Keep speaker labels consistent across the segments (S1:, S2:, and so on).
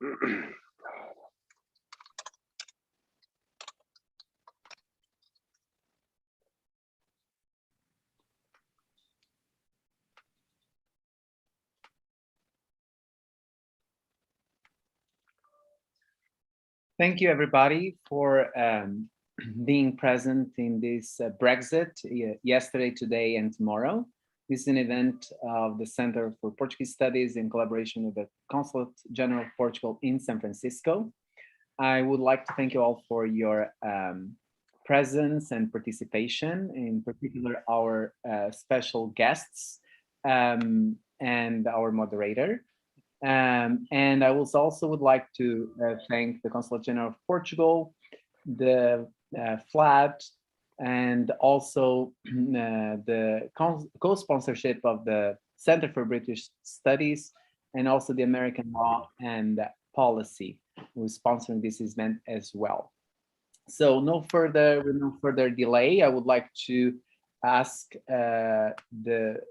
S1: Thank you, everybody, for being present in this Brexit yesterday, today, and tomorrow. This is an event of the Center for Portuguese Studies in collaboration with the Consulate General of Portugal in San Francisco. I would like to thank you all for your presence and participation, in particular our special guests and our moderator. And I also would like to thank the Consulate General of Portugal, the FLAT, and also the co-sponsorship of the Center for British Studies, and also the American Law and Policy, who is sponsoring this event as well. So with no further delay, I would like to ask Dr.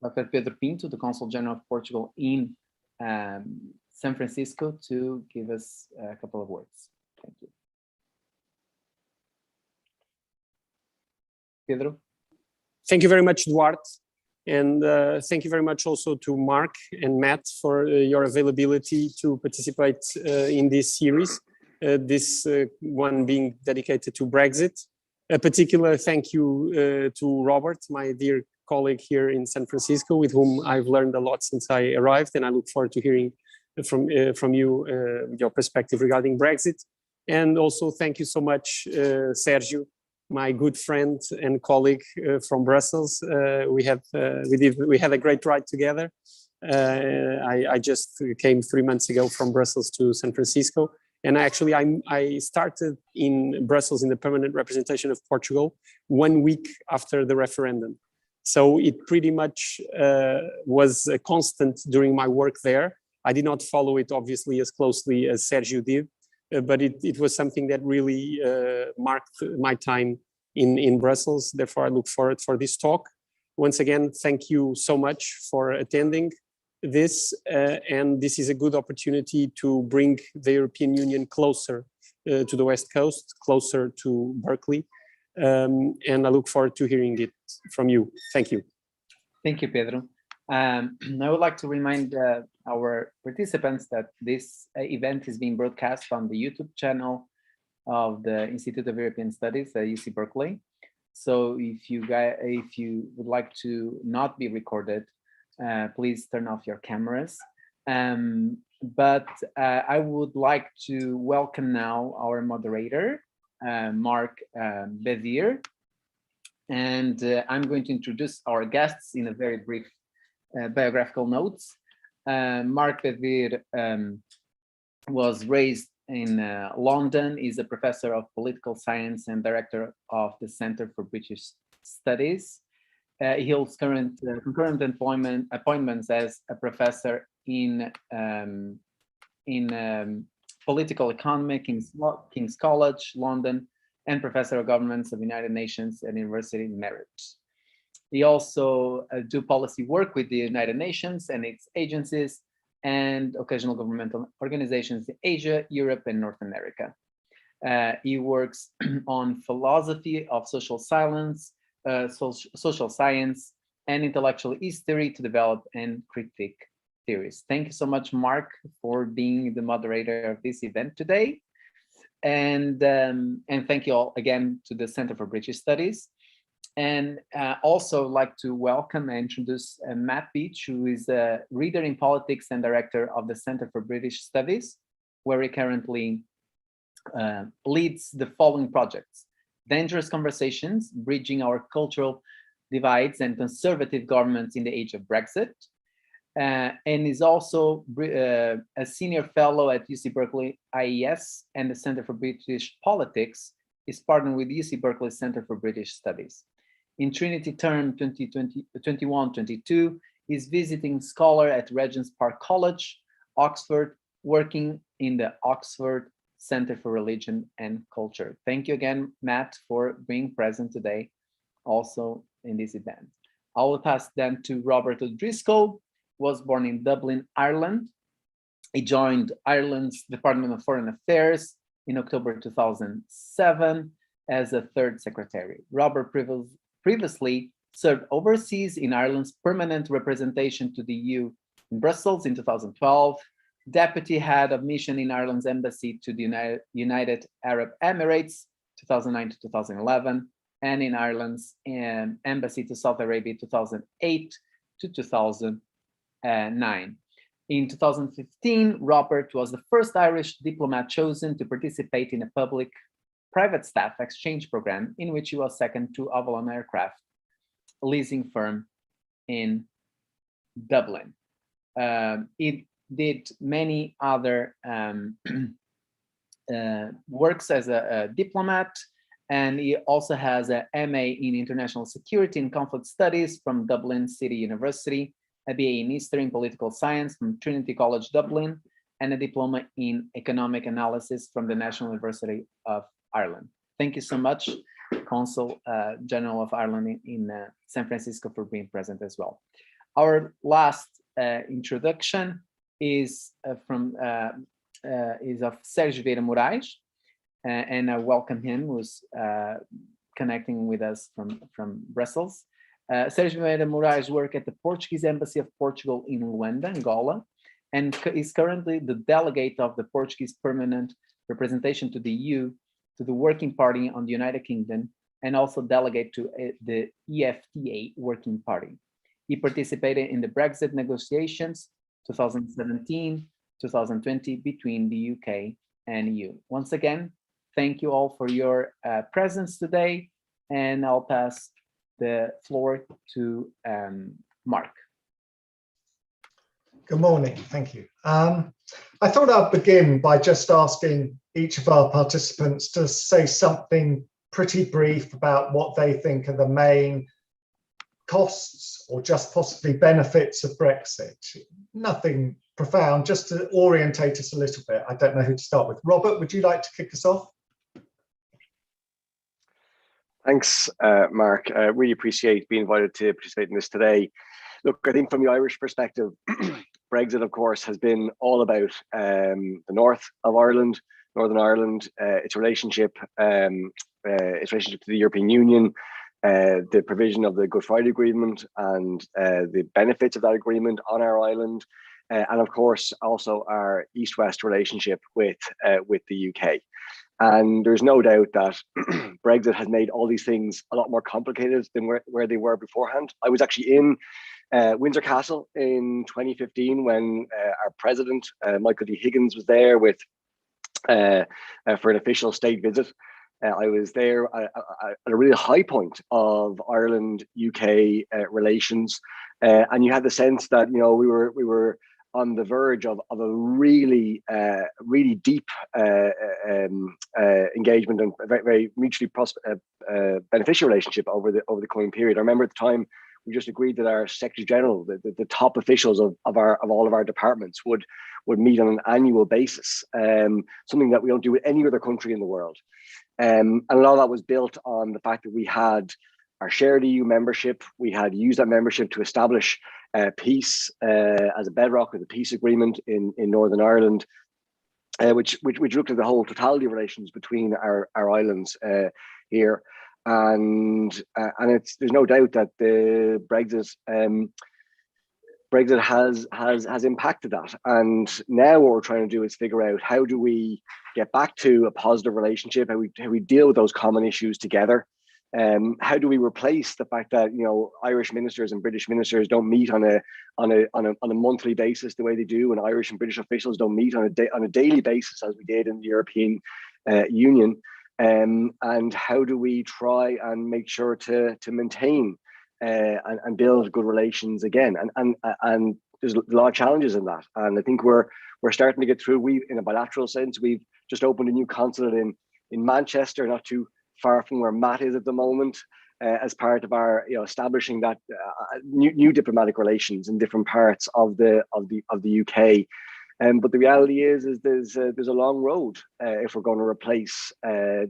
S1: Pedro Pinto, the Consul General of Portugal in San Francisco, to give us a couple of words. Thank you. Pedro.
S2: Thank you very much, Duarte. And thank you very much also to Mark and Matt for your availability to participate in this series, this one being dedicated to Brexit. A particular thank you to Robert, my dear colleague here in San Francisco, with whom I've learned a lot since I arrived, and I look forward to hearing from you your perspective regarding Brexit. And also thank you so much, Sérgio, my good friend and colleague from Brussels. We had a great ride together. I just came 3 months ago from Brussels to San Francisco, and actually I started in Brussels in the permanent representation of Portugal 1 week after the referendum. So it pretty much was a constant during my work there. I did not follow it obviously as closely as Sérgio did, but it was something that really marked my time in Brussels. Therefore, I look forward for this talk. Once again, thank you so much for attending this. And this is a good opportunity to bring the European Union closer to the West Coast, closer to Berkeley. And I look forward to hearing it from you. Thank you.
S1: Thank you, Pedro. I would like to remind our participants that this event is being broadcast on the YouTube channel of the Institute of European Studies at UC Berkeley. So if you would like to not be recorded, please turn off your cameras. But I would like to welcome now our moderator, Mark Bevier, and I'm going to introduce our guests in a very brief biographical notes. Mark Bevier was raised in London. He's a professor of political science and director of the Center for British Studies. He holds concurrent appointments as a professor in political economy, King's College, London, and professor of governments of the United Nations and University Merit. He also do policy work with the United Nations and its agencies and occasional governmental organizations in Asia, Europe, and North America. He works on philosophy of social science, and intellectual history to develop and critique theories. Thank you so much, Mark, for being the moderator of this event today. And thank you all again to the Center for British Studies. And also like to welcome and introduce Matt Beech, who is a reader in politics and director of the Center for British Studies, where he currently leads the following projects: Dangerous Conversations, Bridging Our Cultural Divides and Conservative Governments in the Age of Brexit, and is also a senior fellow at UC Berkeley IES and the Center for British Politics. Is partnered with UC Berkeley Center for British Studies. In Trinity term 2021-22, he's visiting scholar at Regent's Park College, Oxford, working in the Oxford Center for Religion and Culture. Thank you again, Matt, for being present today, also in this event. I will pass then to Robert O'Driscoll, was born in Dublin, Ireland. He joined Ireland's Department of Foreign Affairs in October 2007 as a third secretary. Robert previously served overseas in Ireland's permanent representation to the EU in Brussels in 2012, deputy head of mission in Ireland's embassy to the United Arab Emirates 2009 to 2011, and in Ireland's embassy to Saudi Arabia 2008 to 2009. In 2015, Robert was the first Irish diplomat chosen to participate in a public-private staff exchange program in which he was second to Avalon Aircraft, a leasing firm in Dublin. He did many other works as a diplomat, and he also has an MA in International Security and Conflict Studies from Dublin City University, a BA in History and Political Science from Trinity College Dublin, and a diploma in Economic Analysis from the National University of Ireland. Thank you so much, Consul General of Ireland in San Francisco, for being present as well. Our last introduction is of Sérgio Morais, and I welcome him, who's connecting with us from Brussels. Sérgio Morais works at the Portuguese Embassy of Portugal in Luanda, Angola, and is currently the delegate of the Portuguese permanent representation to the EU, to the Working Party on the United Kingdom, and also delegate to the EFTA Working Party. He participated in the Brexit negotiations 2017, 2020 between the UK and EU. Once again, thank you all for your presence today, and I'll pass the floor to Mark.
S3: Good morning, thank you. I thought I'd begin by just asking each of our participants to say something pretty brief about what they think are the main costs or just possibly benefits of Brexit. Nothing profound, just to orientate us a little bit. I don't know who to start with. Robert, would you like to kick us off?
S4: Thanks, Mark. I really appreciate being invited to participate in this today. Look, I think from the Irish perspective, Brexit, of course, has been all about the north of Ireland, Northern Ireland, its relationship to the European Union, the provision of the Good Friday Agreement and the benefits of that agreement on our island, and of course also our East-West relationship with the UK. And there's no doubt that Brexit has made all these things a lot more complicated than where they were beforehand. I was actually in Windsor Castle in 2015 when our president, Michael D. Higgins, was there with for an official state visit. I was there at a really high point of Ireland-UK relations, and you had the sense that we were on the verge of a really deep engagement and very, very mutually beneficial relationship over the coming period. I remember at the time we just agreed that our Secretary General, the top officials of all of our departments, would meet on an annual basis, something that we don't do with any other country in the world. And a lot of that was built on the fact that we had our shared EU membership. We had used that membership to establish peace as a bedrock with the peace agreement in Northern Ireland, which looked at the whole totality of relations between our islands here. And there's no doubt that the Brexit has impacted that. And now what we're trying to do is figure out, how do we get back to a positive relationship? How we deal with those common issues together? How do we replace the fact that Irish ministers and British ministers don't meet on a monthly basis the way they do, and Irish and British officials don't meet on a daily basis as we did in the European Union? And how do we try and make sure to maintain and build good relations again? And there's a lot of challenges in that, and I think we're starting to get through. We, in a bilateral sense, we've just opened a new consulate in Manchester, not too far from where Matt is at the moment, as part of our establishing that new diplomatic relations in different parts of the UK. But the reality is there's a long road if we're going to replace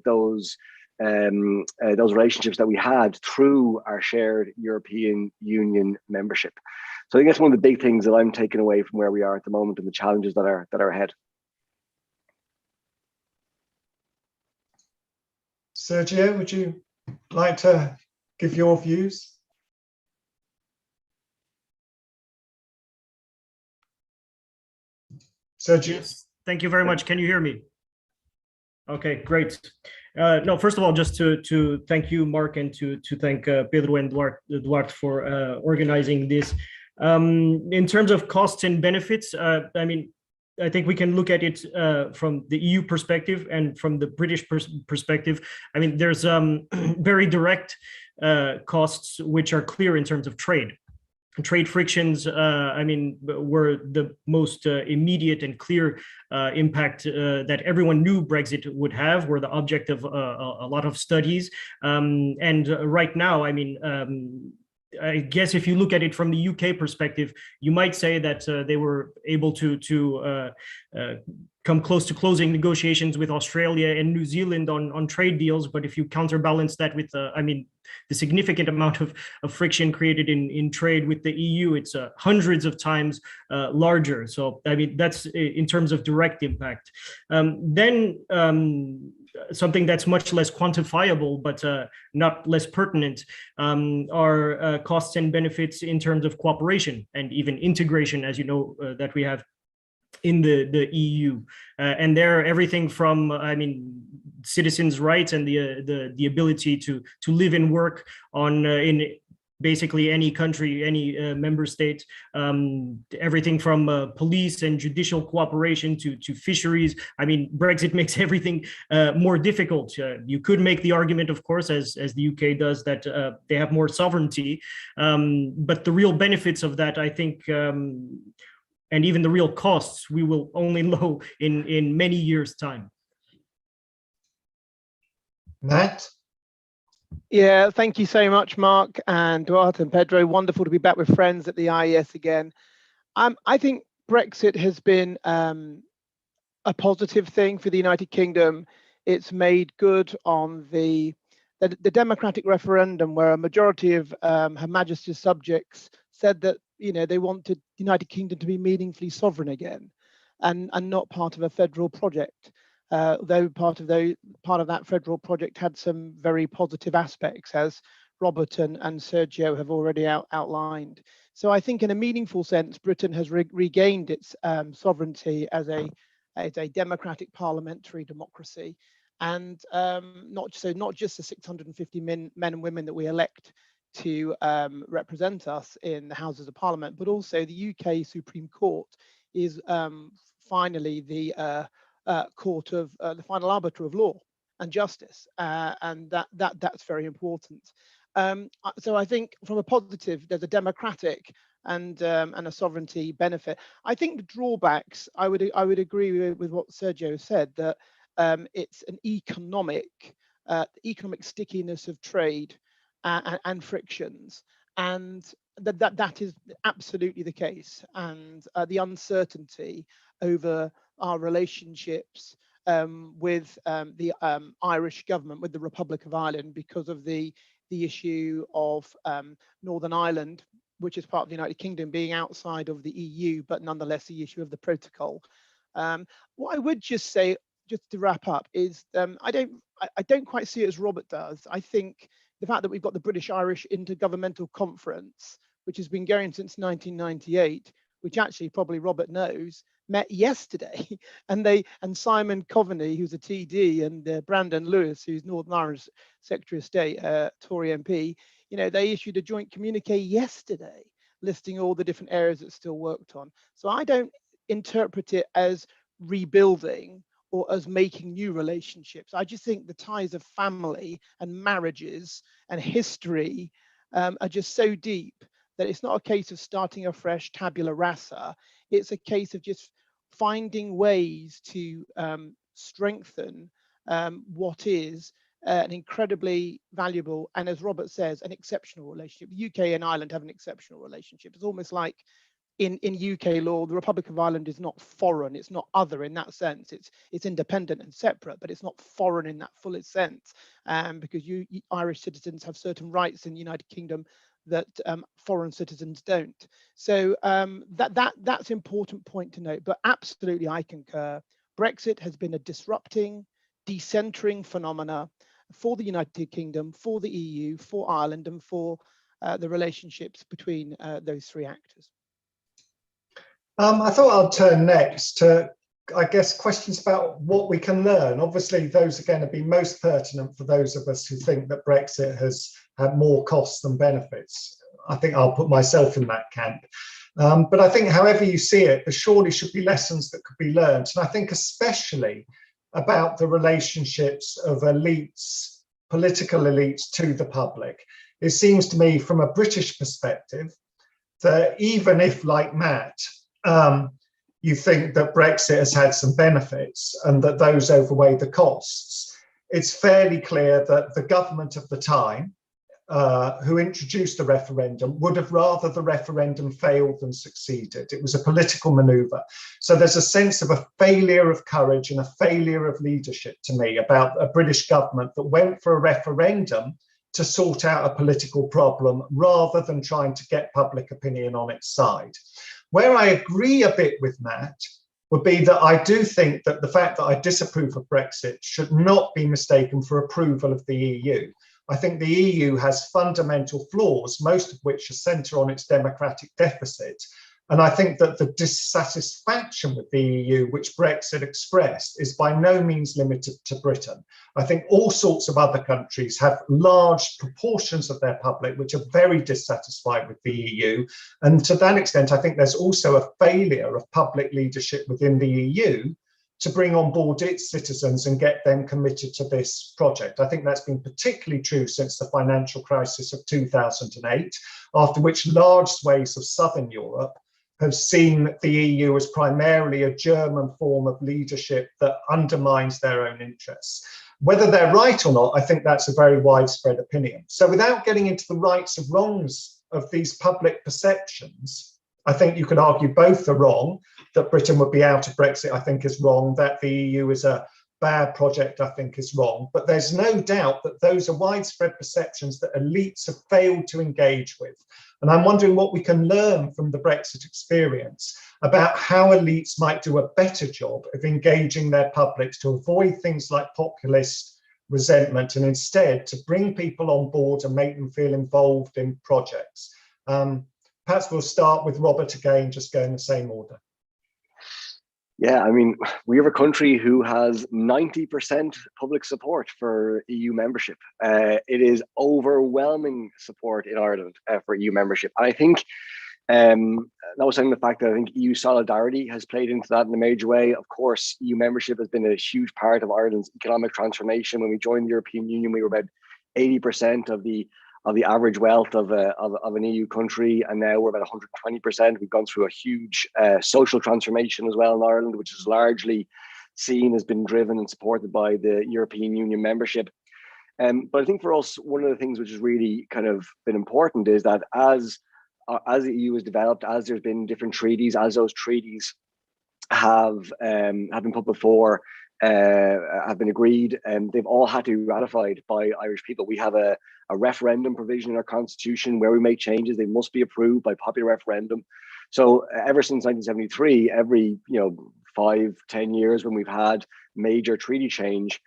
S4: those those relationships that we had through our shared European Union membership. So I think that's one of the big things that I'm taking away from where we are at the moment and the challenges that are ahead.
S3: Sérgio, would you like to give your views? Sérgio?
S5: Yes, thank you very much. Can you hear me? Okay, great. No, first of all, just to thank you, Mark, and to thank Pedro and Duarte for organizing this. In terms of costs and benefits, I mean, I think we can look at it from the EU perspective and from the British perspective. I mean, there's very direct costs which are clear in terms of trade. Trade frictions, I mean, were the most immediate and clear impact that everyone knew Brexit would have, were the object of a lot of studies. And right now, I mean, I guess if you look at it from the UK perspective, you might say that they were able to come close to closing negotiations with Australia and New Zealand on trade deals. But if you counterbalance that with, I mean, the significant amount of friction created in trade with the EU, it's hundreds of times larger. So, I mean, that's in terms of direct impact. Then something that's much less quantifiable, but not less pertinent, are costs and benefits in terms of cooperation and even integration, as you know, that we have in the EU, and there everything from, I mean, citizens' rights and the ability to live and work on in basically any country, any member state, everything from police and judicial cooperation to fisheries. I mean, Brexit makes everything more difficult. You could make the argument, of course, as the UK does, that they have more sovereignty, but the real benefits of that, I think, and even the real costs, we will only know in many years' time.
S3: Matt?
S6: Yeah, thank you so much, Mark and Duarte and Pedro. Wonderful to be back with friends at the IES again. I think Brexit has been a positive thing for the United Kingdom. It's made good on the democratic referendum, where a majority of Her Majesty's subjects said that, you know, they wanted the United Kingdom to be meaningfully sovereign again, and not part of a federal project. Though part of that federal project had some very positive aspects, as Robert and Sérgio have already outlined. So I think, in a meaningful sense, Britain has regained its sovereignty as a democratic parliamentary democracy, and not just the 650 men and women that we elect to represent us in the Houses of Parliament, but also the UK Supreme Court is finally the court of the final arbiter of law and justice, and that's very important. So I think, from a positive, there's a democratic and a sovereignty benefit. I think the drawbacks, I would agree with what Sérgio said, that it's an economic stickiness of trade and frictions, and that is absolutely the case, and the uncertainty over our relationships with the Irish government, with the Republic of Ireland, because of the issue of Northern Ireland, which is part of the United Kingdom, being outside of the EU, but nonetheless the issue of the protocol. What I would just say, just to wrap up, is I don't quite see it as Robert does. I think the fact that we've got the British-Irish Intergovernmental Conference, which has been going since 1998, which actually probably Robert knows, met yesterday, and Simon Coveney, who's a TD, and Brandon Lewis, who's Northern Irish Secretary of State, Tory MP, you know, they issued a joint communique yesterday listing all the different areas it's still worked on. So I don't interpret it as rebuilding or as making new relationships. I just think the ties of family and marriages and history are just so deep that it's not a case of starting afresh tabula rasa. It's a case of just finding ways to strengthen what is an incredibly valuable, and, as Robert says, an exceptional relationship. The UK and Ireland have an exceptional relationship. It's almost like in UK law, the Republic of Ireland is not foreign, it's not other in that sense. It's independent and separate, but it's not foreign in that fullest sense, because Irish citizens have certain rights in the United Kingdom that foreign citizens don't. So that's an important point to note. But absolutely, I concur. Brexit has been a disrupting, decentering phenomena for the United Kingdom, for the EU, for Ireland, and for the relationships between those three actors.
S3: I thought I'll turn next to, I guess, questions about what we can learn. Obviously, those are going to be most pertinent for those of us who think that Brexit has had more costs than benefits. I think I'll put myself in that camp. But I think however you see it, there surely should be lessons that could be learned. And I think especially about the relationships of elites, political elites to the public. It seems to me from a British perspective that even if, like Matt, you think that Brexit has had some benefits and that those outweigh the costs, it's fairly clear that the government of the time, who introduced the referendum, would have rather the referendum failed than succeeded. It was a political maneuver. So there's a sense of a failure of courage and a failure of leadership to me about a British government that went for a referendum to sort out a political problem rather than trying to get public opinion on its side. Where I agree a bit with Matt would be that I do think that the fact that I disapprove of Brexit should not be mistaken for approval of the EU. I think the EU has fundamental flaws, most of which are centre on its democratic deficit. And I think that the dissatisfaction with the EU, which Brexit expressed, is by no means limited to Britain. I think all sorts of other countries have large proportions of their public which are very dissatisfied with the EU. And to that extent, I think there's also a failure of public leadership within the EU to bring on board its citizens and get them committed to this project. I think that's been particularly true since the financial crisis of 2008, after which large swathes of Southern Europe have seen the EU as primarily a German form of leadership that undermines their own interests. Whether they're right or not, I think that's a very widespread opinion. So without getting into the rights and wrongs of these public perceptions, I think you could argue both are wrong. That Britain would be out of Brexit, I think, is wrong. That the EU is a bad project, I think, is wrong. But there's no doubt that those are widespread perceptions that elites have failed to engage with. And I'm wondering what we can learn from the Brexit experience about how elites might do a better job of engaging their publics to avoid things like populist resentment and instead to bring people on board and make them feel involved in projects. Perhaps we'll start with Robert again, just go in the same order.
S4: Yeah, I mean, we have a country who has 90% public support for EU membership. It is overwhelming support in Ireland for EU membership. And I think, notwithstanding the fact that I think EU solidarity has played into that in a major way. Of course, EU membership has been a huge part of Ireland's economic transformation. When we joined the European Union, we were about 80% of the average wealth of an EU country, and now we're about 120%. We've gone through a huge social transformation as well in Ireland, which is largely seen as been driven and supported by the European Union membership. But I think for us, one of the things which has really kind of been important is that as the EU has developed, as there's been different treaties, as those treaties have been put before, have been agreed, and they've all had to be ratified by Irish people. We have a referendum provision in our constitution where we make changes, they must be approved by popular referendum. So ever since 1973, every 5-10 years when we've had major treaty change,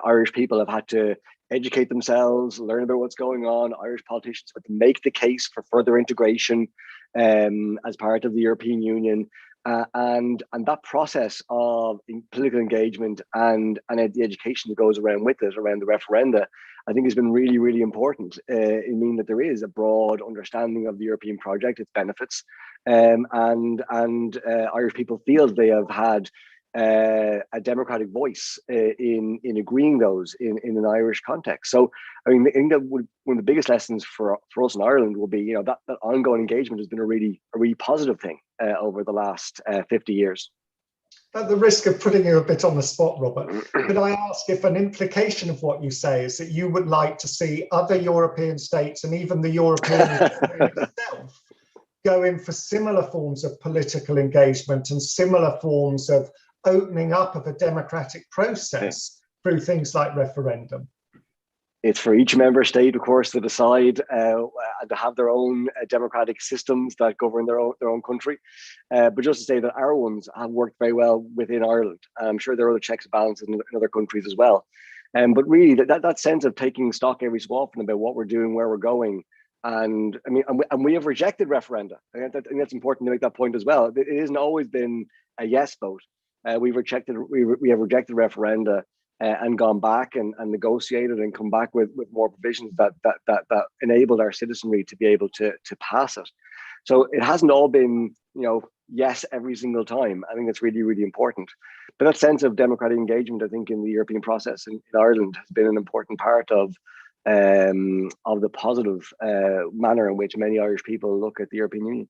S4: Irish people have had to educate themselves, learn about what's going on. Irish politicians have to make the case for further integration as part of the European Union. And that process of political engagement and the education that goes around with it, around the referenda, I think has been really, really important in meaning that there is a broad understanding of the European project, its benefits, and Irish people feel they have had a democratic voice in agreeing those in an Irish context. So, I mean, I think that one of the biggest lessons for us in Ireland will be, that ongoing engagement has been a really positive thing over the last 50 years.
S3: At the risk of putting you a bit on the spot, Robert, could I ask if an implication of what you say is that you would like to see other European states and even the European Union itself go in for similar forms of political engagement and similar forms of opening up of a democratic process through things like referendum?
S4: It's for each member state, of course, to decide and to have their own democratic systems that govern their own country. But just to say that our ones have worked very well within Ireland. I'm sure there are other checks and balances in other countries as well. But really, that sense of taking stock every so often about what we're doing, where we're going, and I mean, and we have rejected referenda. I think that's important to make that point as well. It hasn't always been a yes vote. We have rejected referenda. And gone back and negotiated and come back with more provisions that enabled our citizenry to be able to pass it. So it hasn't all been, yes every single time. I think that's really, really important. But that sense of democratic engagement, I think, in the European process in Ireland has been an important part of the positive manner in which many Irish people look at the European Union.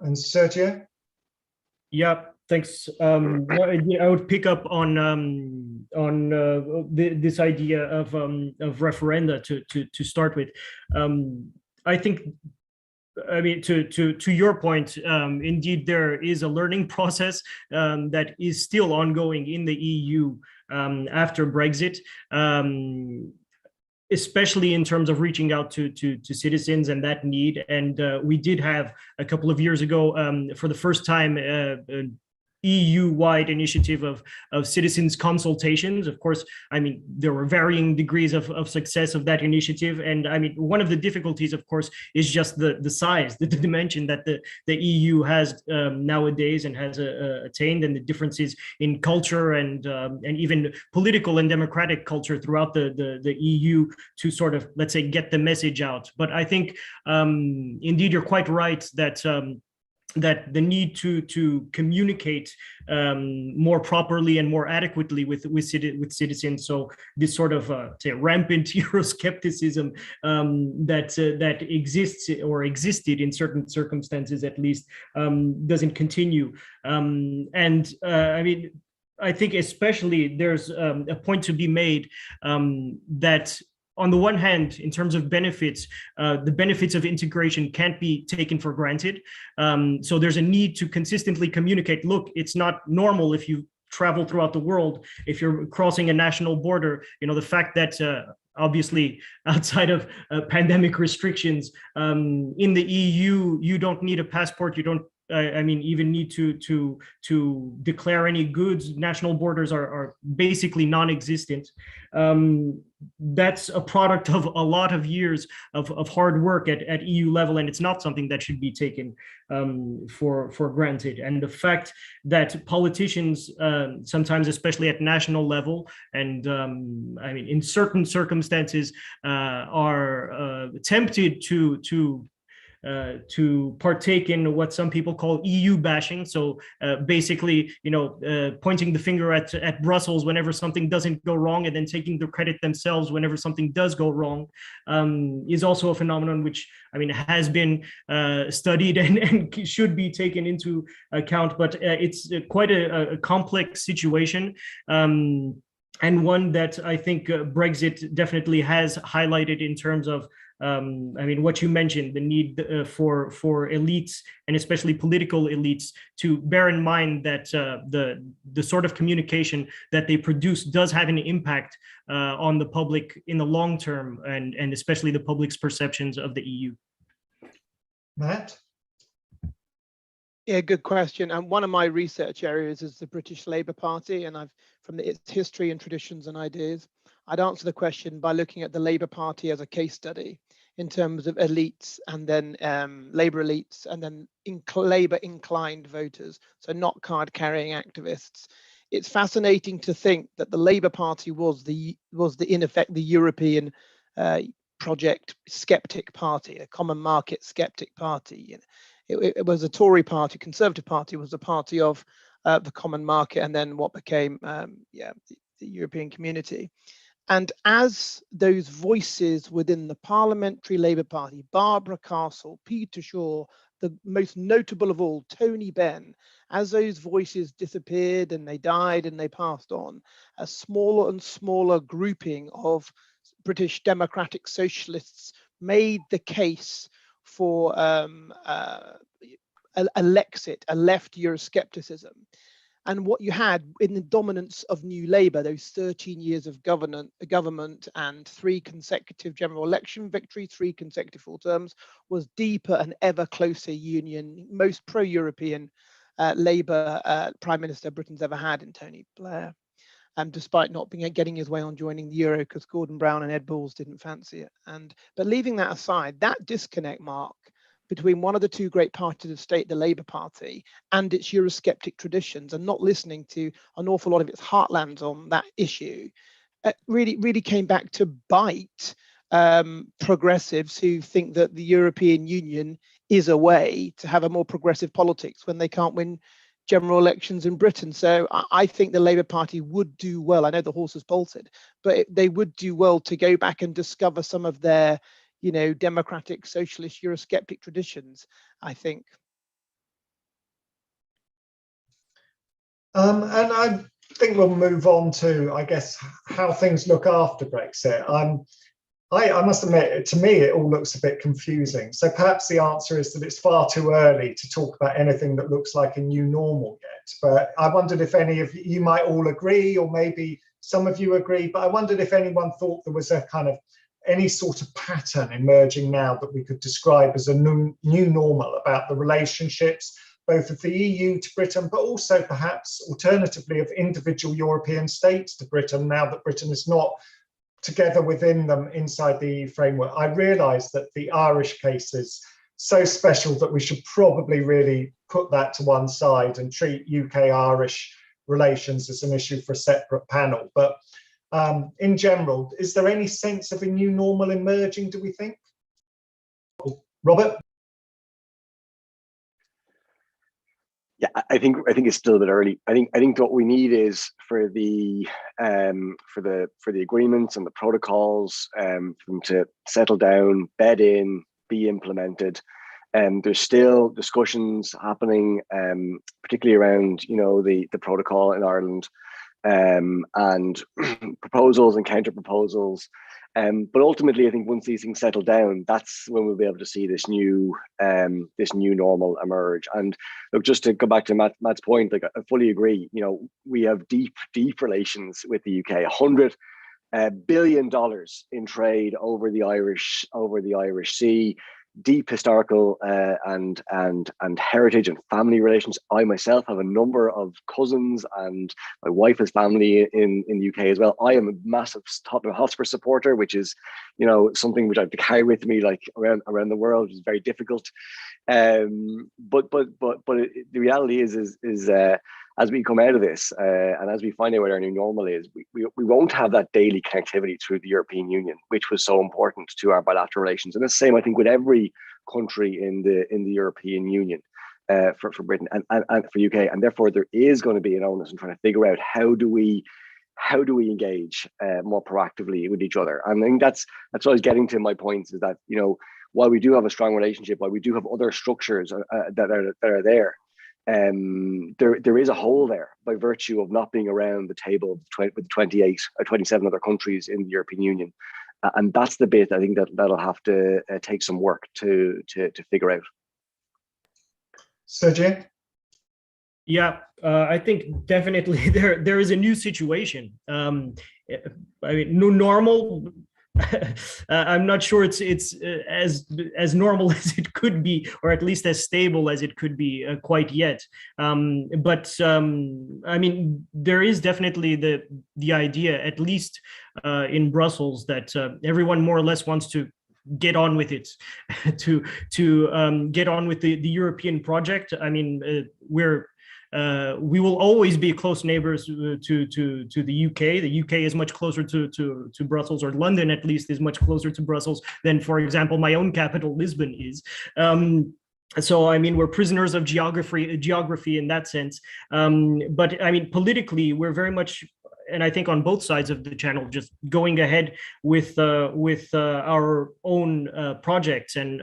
S3: And Sérgio?
S5: Yeah, thanks. I would pick up on this idea of referenda to start with. I think, I mean, to your point, indeed, there is a learning process that is still ongoing in the EU after Brexit. Especially in terms of reaching out to citizens and that need. And we did have a couple of years ago, for the first time, EU-wide initiative of citizens consultations. Of course, I mean, there were varying degrees of success of that initiative. And I mean, one of the difficulties, of course, is just the size, the dimension that the EU has nowadays and has attained, and the differences in culture and even political and democratic culture throughout the EU to sort of, let's say, get the message out. But I think, indeed, you're quite right that that the need to communicate more properly and more adequately with citizens. So this sort of say rampant Euroscepticism that exists or existed in certain circumstances, at least, doesn't continue. I mean, I think especially there's a point to be made that, on the one hand, in terms of benefits, the benefits of integration can't be taken for granted. So there's a need to consistently communicate, look, it's not normal if you travel throughout the world, if you're crossing a national border, the fact that obviously outside of pandemic restrictions, in the EU, you don't need a passport, you don't I mean, even need to declare any goods. National borders are basically non-existent. That's a product of a lot of years of hard work at EU level, and it's not something that should be taken for granted. And the fact that politicians sometimes, especially at national level, and I mean, in certain circumstances, are tempted to partake in what some people call EU bashing. So basically, pointing the finger at Brussels whenever something doesn't go wrong, and then taking the credit themselves whenever something does go wrong, is also a phenomenon which, I mean, has been studied and should be taken into account. But it's quite a complex situation. And one that I think Brexit definitely has highlighted in terms of, I mean, what you mentioned, the need for elites, and especially political elites, to bear in mind that the sort of communication that they produce does have an impact on the public in the long term, and especially the public's perceptions of the EU.
S3: Matt?
S6: Yeah, good question. And one of my research areas is the British Labour Party, and from its history and traditions and ideas. I'd answer the question by looking at the Labour Party as a case study in terms of elites, and then Labour elites, and then Labour inclined voters, so not card-carrying activists. It's fascinating to think that the Labour Party was in effect the European project skeptic party, a common market skeptic party. It was a Tory party, Conservative Party was a party of the common market, and then what became the European community. And as those voices within the Parliamentary Labour Party, Barbara Castle, Peter Shaw, the most notable of all, Tony Benn, as those voices disappeared and they died and they passed on, a smaller and smaller grouping of British democratic socialists made the case for a Lexit, a left Euroscepticism. And what you had in the dominance of New Labour, those 13 years of government and 3 consecutive general election victories, 3 consecutive full terms, was deeper and ever closer union, most pro-European Labour Prime Minister Britain's ever had in Tony Blair. Despite not getting his way on joining the Euro because Gordon Brown and Ed Balls didn't fancy it. But leaving that aside, that disconnect, Mark, between one of the 2 great parties of state, the Labour Party, and its Eurosceptic traditions, and not listening to an awful lot of its heartlands on that issue, really came back to bite progressives who think that the European Union is a way to have a more progressive politics when they can't win general elections in Britain. So I think the Labour Party would do well. I know the horse has bolted, but they would do well to go back and discover some of their, democratic, socialist, Eurosceptic traditions, I think.
S3: And I think we'll move on to, I guess, how things look after Brexit. I must admit, to me, it all looks a bit confusing. So perhaps the answer is that it's far too early to talk about anything that looks like a new normal yet. But I wondered if any of you might all agree, or maybe some of you agree, but I wondered if anyone thought there was a kind of any sort of pattern emerging now that we could describe as a new normal about the relationships, both of the EU to Britain, but also perhaps alternatively of individual European states to Britain, now that Britain is not together within them inside the EU framework. I realise that the Irish case is so special that we should probably really put that to one side and treat UK-Irish relations as an issue for a separate panel. But in general, is there any sense of a new normal emerging, do we think? Robert?
S4: Yeah, I think it's still a bit early. I think what we need is for the agreements and the protocols for them to settle down, bed in, be implemented. There's still discussions happening, particularly around the protocol in Ireland, and proposals and counter proposals. But ultimately, I think once these things settle down, that's when we'll be able to see this new normal emerge. And look, just to go back to Matt's point, like I fully agree. We have deep relations with the UK. $100 billion in trade over the Irish Sea. Deep historical and heritage and family relations. I myself have a number of cousins, and my wife has family in the UK as well. I am a massive Tottenham Hotspur supporter, which is something which I have to carry with me like around the world, which is very difficult. But the reality is as we come out of this and as we find out what our new normal is, we won't have that daily connectivity through the European Union, which was so important to our bilateral relations. And the same, I think, with every country in the European Union for Britain and for UK. And therefore, there is going to be an onus in trying to figure out how do we engage more proactively with each other. And I think that's what I was getting to. My points is that while we do have a strong relationship, while we do have other structures that are there. There is a hole there by virtue of not being around the table with 28 or 27 other countries in the European Union, and that's the bit I think that'll have to take some work to figure out.
S3: Sérgio?
S5: Yeah, I think definitely there is a new situation. I mean, new normal. I'm not sure it's as normal as it could be, or at least as stable as it could be quite yet. But I mean, there is definitely the idea, at least in Brussels, that everyone more or less wants to get on with it, to get on with the European project. I mean, we will always be close neighbors to the UK. The UK is much closer to Brussels, or London at least is much closer to Brussels than, for example, my own capital, Lisbon, is. So I mean, we're prisoners of geography in that sense. But I mean, politically, we're very much and I think on both sides of the channel, just going ahead with our own projects, and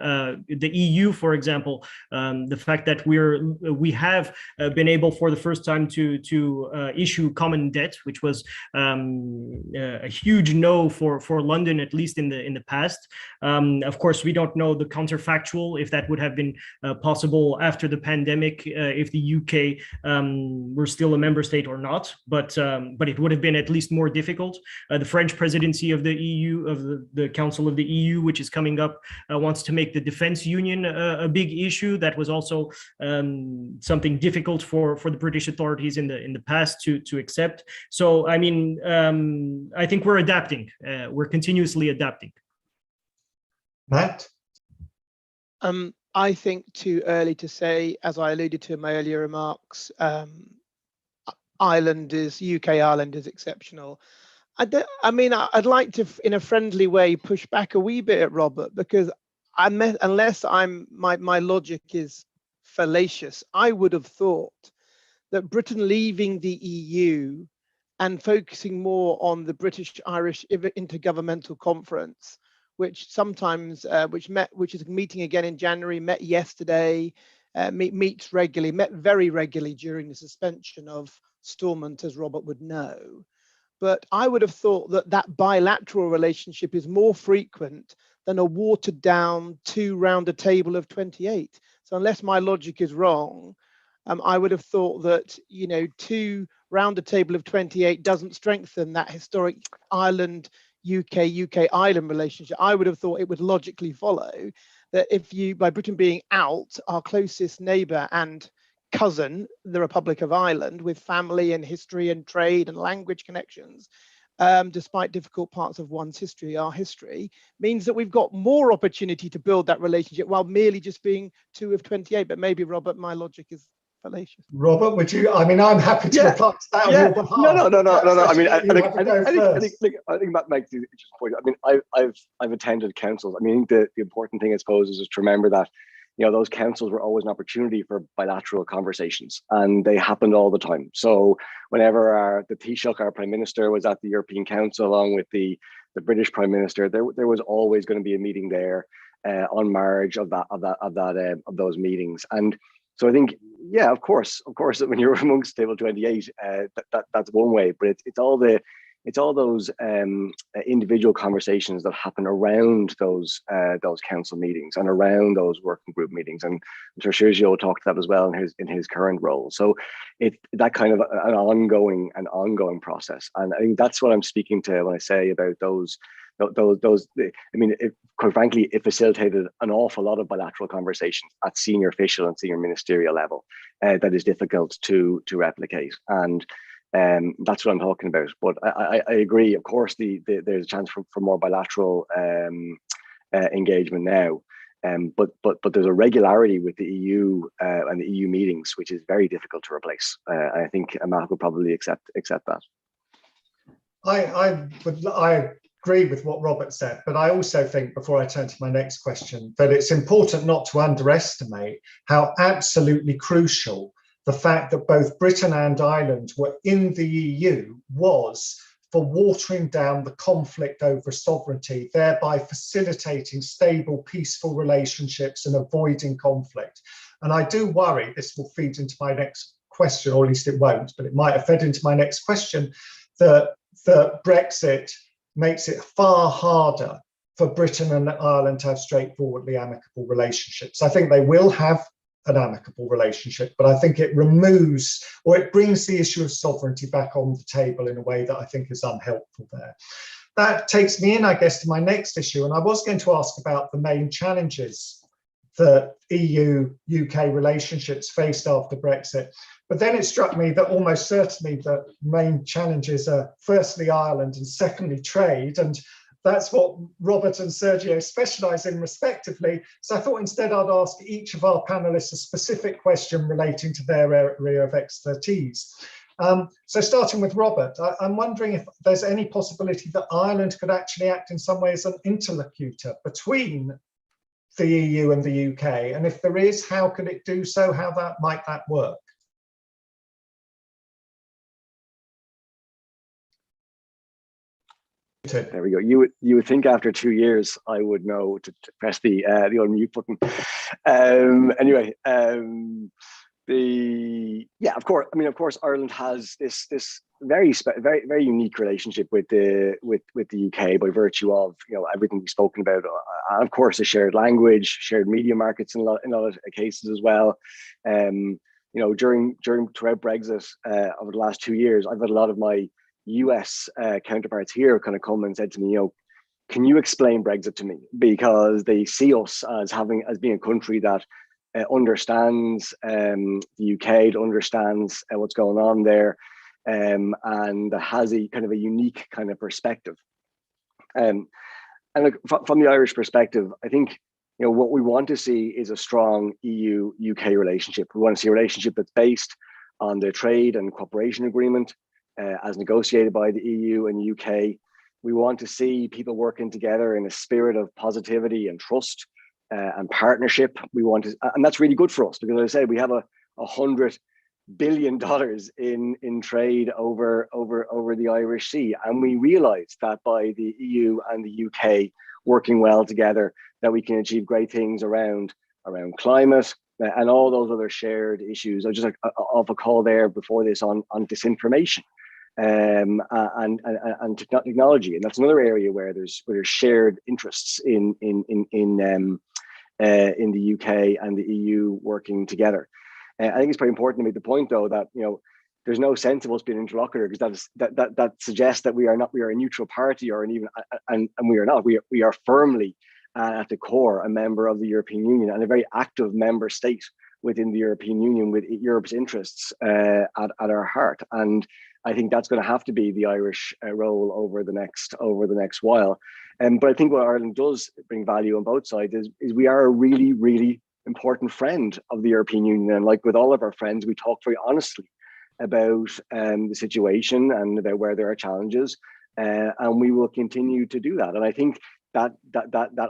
S5: the EU, for example, the fact that we have been able for the first time to issue common debt, which was a huge no for London, at least in the past. Of course, we don't know the counterfactual, if that would have been possible after the pandemic, if the UK were still a member state or not, but it would have been at least more difficult. The French presidency of the EU, of the Council of the EU, which is coming up, wants to make the defense union a big issue. That was also something difficult for the British authorities in the past to accept. So I mean, I think we're adapting. We're continuously adapting.
S3: Matt?
S6: I think too early to say, as I alluded to in my earlier remarks. UK Ireland is exceptional. I'd like to, in a friendly way, push back a wee bit at Robert, because unless my logic is fallacious, I would have thought that Britain leaving the EU and focusing more on the British-Irish Intergovernmental Conference, which is meeting again in January, met yesterday, meets regularly, met very regularly during the suspension of Stormont, as Robert would know. But I would have thought that bilateral relationship is more frequent than a watered down round a table of 28. So unless my logic is wrong, I would have thought that, round a table of 28 doesn't strengthen that historic Ireland, UK Ireland relationship. I would have thought it would logically follow that by Britain being out, our closest neighbour and cousin, the Republic of Ireland, with family and history and trade and language connections, despite difficult parts of one's history, our history, means that we've got more opportunity to build that relationship while merely just being 2 of 28. But maybe, Robert, my logic is fallacious.
S3: Robert, would you? I'm happy to reply to that on your behalf.
S4: No. I mean, I think Matt makes the interesting point. I mean, I've attended councils. I mean, the important thing, I suppose, is just to remember that those councils were always an opportunity for bilateral conversations, and they happened all the time. So whenever the Taoiseach, our Prime Minister, was at the European Council, along with the British Prime Minister, there was always going to be a meeting there on marge of those meetings. And so I think, yeah, of course, when you're amongst table 28, that's one way, but it's all those individual conversations that happen around those council meetings and around those working group meetings. And I'm sure Sérgio talked to that as well in his current role. So it's that kind of an ongoing process. And I think that's what I'm speaking to when I say about those. I mean, quite frankly, it facilitated an awful lot of bilateral conversations at senior official and senior ministerial level that is difficult to replicate. And that's what I'm talking about. But I agree, of course, there's a chance for more bilateral engagement now. But there's a regularity with the EU and the EU meetings, which is very difficult to replace. I think Matt would probably accept that.
S3: I agree with what Robert said, but I also think, before I turn to my next question, that it's important not to underestimate how absolutely crucial the fact that both Britain and Ireland were in the EU was for watering down the conflict over sovereignty, thereby facilitating stable, peaceful relationships and avoiding conflict. And I do worry this will feed into my next question, or at least it won't, but it might have fed into my next question, that Brexit makes it far harder for Britain and Ireland to have straightforwardly amicable relationships. I think they will have an amicable relationship, but I think it removes, or it brings the issue of sovereignty back on the table in a way that I think is unhelpful there. That takes me in, I guess, to my next issue. And I was going to ask about the main challenges that EU-UK relationships faced after Brexit. But then it struck me that almost certainly the main challenges are firstly Ireland and secondly trade. And that's what Robert and Sérgio specialise in respectively. So I thought instead I'd ask each of our panellists a specific question relating to their area of expertise. So starting with Robert, I'm wondering if there's any possibility that Ireland could actually act in some way as an interlocutor between the EU and the UK. And if there is, how could it do so? How might that work?
S4: There we go. You would think after 2 years I would know to press the unmute button. Anyway, of course, Ireland has this very unique relationship with the UK by virtue of everything we've spoken about, and of course a shared language, shared media markets in a lot of cases as well. Throughout Brexit over the last 2 years, I've had a lot of my US counterparts here kind of come and said to me, can you explain Brexit to me? Because they see us as being a country that understands the UK, that understands what's going on there, and that has a kind of a unique kind of perspective. And look, from the Irish perspective, I think what we want to see is a strong EU-UK relationship. We want to see a relationship that's based on the trade and cooperation agreement as negotiated by the EU and UK. We want to see people working together in a spirit of positivity and trust and partnership. And that's really good for us because, as I say, we have $100 billion in trade over the Irish Sea, and we realise that by the EU and the UK working well together, that we can achieve great things around climate and all those other shared issues. I was just off a call there before this on disinformation. And technology, and that's another area where there's shared interests in the UK and the EU working together. I think it's very important to make the point, though, that there's no sense of us being an interlocutor, because that suggests that we are a neutral party, and we are not. We are firmly at the core a member of the European Union and a very active member state within the European Union, with Europe's interests at our heart. And I think that's going to have to be the Irish role over the next while. But I think what Ireland does bring value on both sides is we are a really, really important friend of the European Union. And like with all of our friends, we talk very honestly about the situation and about where there are challenges, and we will continue to do that. And I think that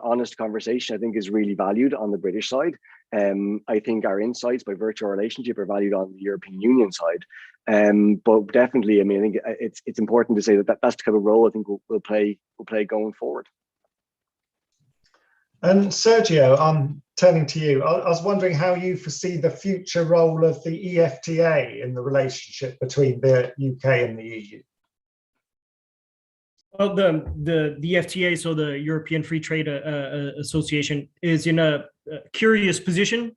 S4: honest conversation, I think, is really valued on the British side. I think our insights, by virtue of our relationship, are valued on the European Union side. But definitely, I think it's important to say that that's the kind of role I think we'll play going forward.
S3: And Sérgio, I'm turning to you. I was wondering how you foresee the future role of the EFTA in the relationship between the UK and the EU.
S5: Well, the EFTA, so the European Free Trade Association, is in a curious position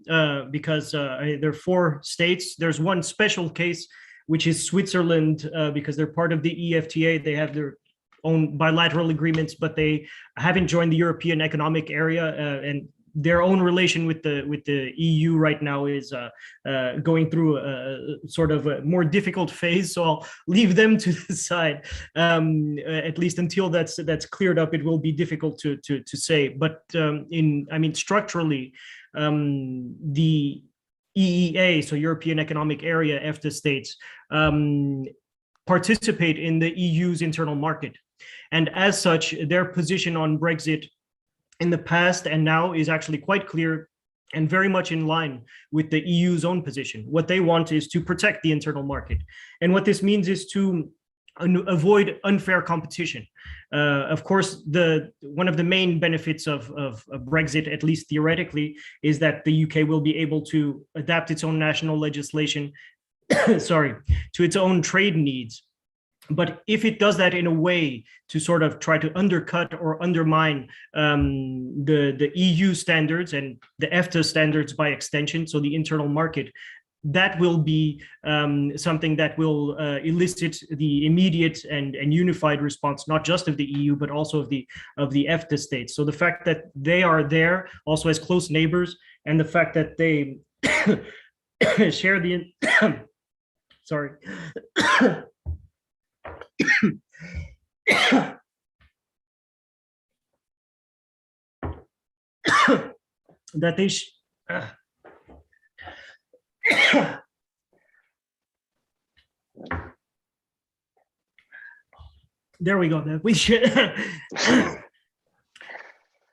S5: because there are 4 states. There's one special case, which is Switzerland, because they're part of the EFTA. They have their own bilateral agreements, but they haven't joined the European Economic Area, and their own relation with the EU right now is going through a sort of a more difficult phase. So I'll leave them to the side. At least until that's cleared up, it will be difficult to say. But structurally, the EEA, so European Economic Area, EFTA states, participate in the EU's internal market. And as such, their position on Brexit in the past and now is actually quite clear and very much in line with the EU's own position. What they want is to protect the internal market. And what this means is to avoid unfair competition. Of course, one of the main benefits of Brexit, at least theoretically, is that the UK will be able to adapt its own national legislation to its own trade needs. But if it does that in a way to sort of try to undercut or undermine the EU standards and the EFTA standards by extension, so the internal market, that will be something that will elicit the immediate and unified response, not just of the EU, but also of the EFTA states. So the fact that they are there also as close neighbors, and the fact that they share the that they there we go. That we should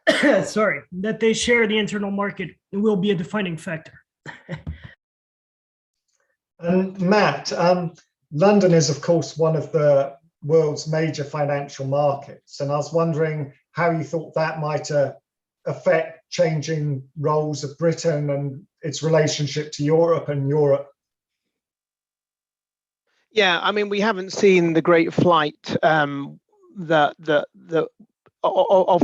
S5: that they share the internal market will be a defining factor.
S3: And Matt, London is, of course, one of the world's major financial markets. And I was wondering how you thought that might affect changing roles of Britain and its relationship to Europe and Europe.
S6: Yeah, I mean, we haven't seen the great flight of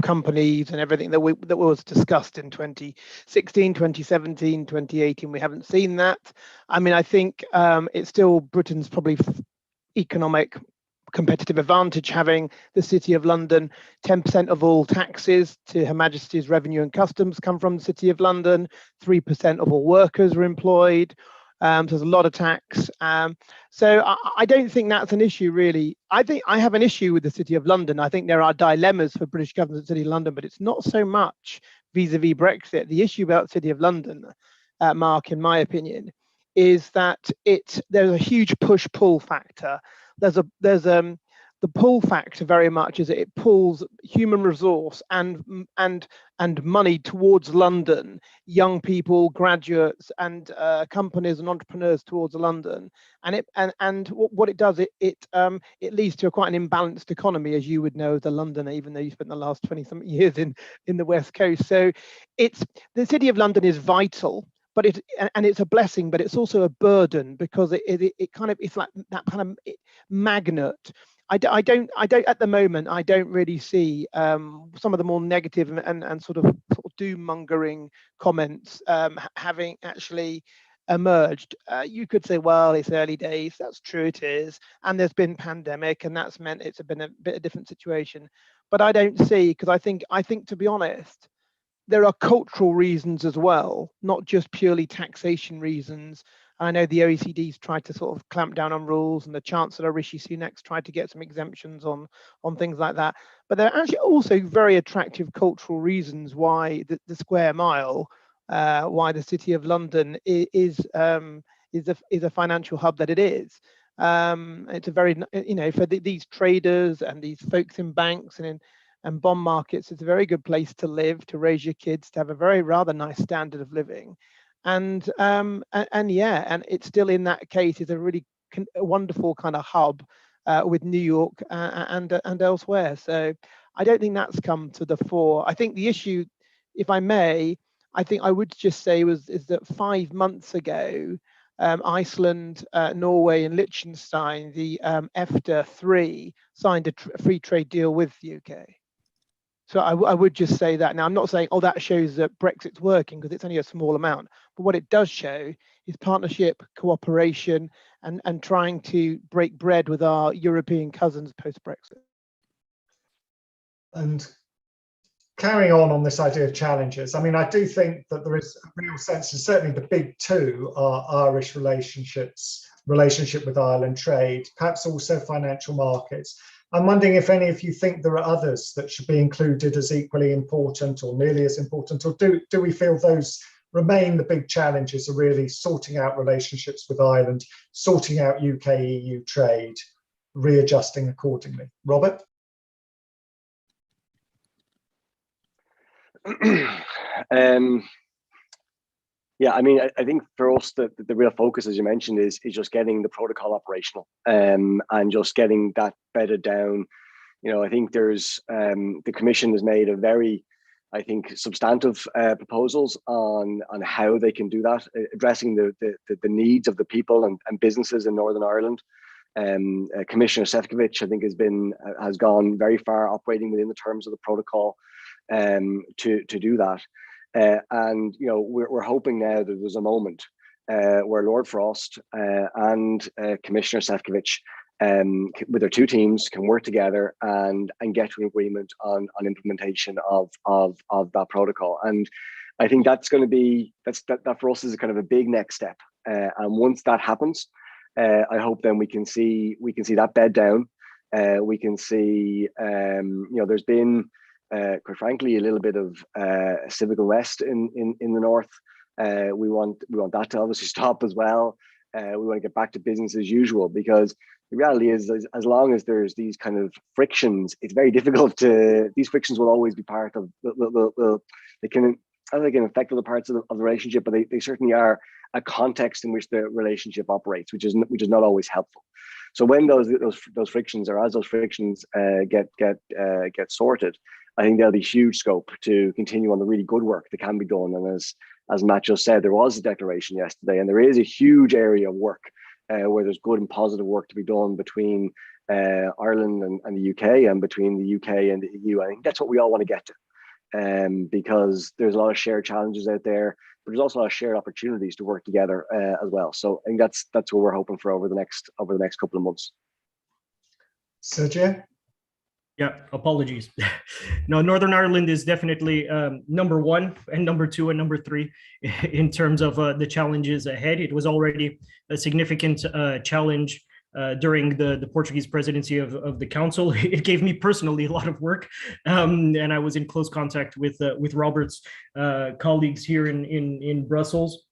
S6: companies and everything that was discussed in 2016, 2017, 2018. We haven't seen that. I mean, I think it's still Britain's probably economic competitive advantage having the City of London. 10% of all taxes to Her Majesty's Revenue and Customs come from the City of London. 3% of all workers are employed. So there's a lot of tax. So I don't think that's an issue, really. I think I have an issue with the City of London. I think there are dilemmas for British government, City of London, but it's not so much vis-a-vis Brexit. The issue about City of London, Mark, in my opinion, is that there's a huge push-pull factor. The pull factor very much is that it pulls human resource and money towards London, young people, graduates, and companies and entrepreneurs towards London. And what it does, it leads to quite an imbalanced economy, as you would know as a Londoner, even though you spent the last 20-something years in the West Coast. So the City of London is vital. But it's a blessing, but it's also a burden, because it kind of, it's like that kind of magnet. I don't at the moment, I don't really see some of the more negative and sort of doom mongering comments having actually emerged. You could say, well, it's early days. That's true, it is. And there's been pandemic, and that's meant it's been a bit of a different situation. But I don't see, because I think to be honest, there are cultural reasons as well, not just purely taxation reasons. I know the OECD's tried to sort of clamp down on rules, and the Chancellor Rishi Sunak's tried to get some exemptions on things like that. But there are actually also very attractive cultural reasons why the square mile, why the City of London is a financial hub that it is. It's a very, for these traders and these folks in banks and bond markets, it's a very good place to live, to raise your kids, to have a very rather nice standard of living. And it's still, in that case, is a really wonderful kind of hub with New York and elsewhere. So I don't think that's come to the fore. I think the issue, if I may, I think I would just say is that 5 months ago, Iceland, Norway, and Liechtenstein, the EFTA 3, signed a free trade deal with the UK. So I would just say that. Now, I'm not saying, oh, that shows that Brexit's working, because it's only a small amount. But what it does show is partnership, cooperation, and trying to break bread with our European cousins post-Brexit.
S3: And carrying on this idea of challenges, I mean, I do think that there is a real sense, and certainly the big two are Irish relationship with Ireland, trade, perhaps also financial markets. I'm wondering if any of you think there are others that should be included as equally important or nearly as important, or do we feel those remain the big challenges, are really sorting out relationships with Ireland, sorting out UK-EU trade, readjusting accordingly? Robert?
S4: Yeah, I mean, I think for us, the real focus, as you mentioned, is just getting the protocol operational, and just getting that bedded down. I think there's the Commission has made a very, I think, substantive proposals on how they can do that, addressing the needs of the people and businesses in Northern Ireland. Commissioner Šefčovič, I think, has gone very far, operating within the terms of the protocol to do that. And we're hoping now that there's a moment where Lord Frost and Commissioner Šefčovič, with their two teams, can work together and get to an agreement on implementation of that protocol. And I think that's going to be that for us is a kind of a big next step. And once that happens, I hope then we can see that bed down. We can see there's been quite frankly a little bit of civic unrest in the north. We want that to obviously stop as well. We want to get back to business as usual, because the reality is, as long as there's these kind of frictions, it's very difficult to. These frictions will always be part of. They can affect other parts of the relationship, but they certainly are a context in which the relationship operates, which is not always helpful. So when those frictions, or as those frictions get sorted, I think there'll be huge scope to continue on the really good work that can be done. And as Matt just said, there was a declaration yesterday, and there is a huge area of work where there's good and positive work to be done between Ireland and the UK, and between the UK and the EU. I think that's what we all want to get to, because there's a lot of shared challenges out there, but there's also a lot of shared opportunities to work together as well. So I think that's what we're hoping for over the next couple of months.
S3: Sérgio?
S5: Yeah, apologies. No, Northern Ireland is definitely number one and number two and number three in terms of the challenges ahead. It was already a significant challenge during the Portuguese presidency of the Council. It gave me personally a lot of work, and I was in close contact with Robert's colleagues here in Brussels.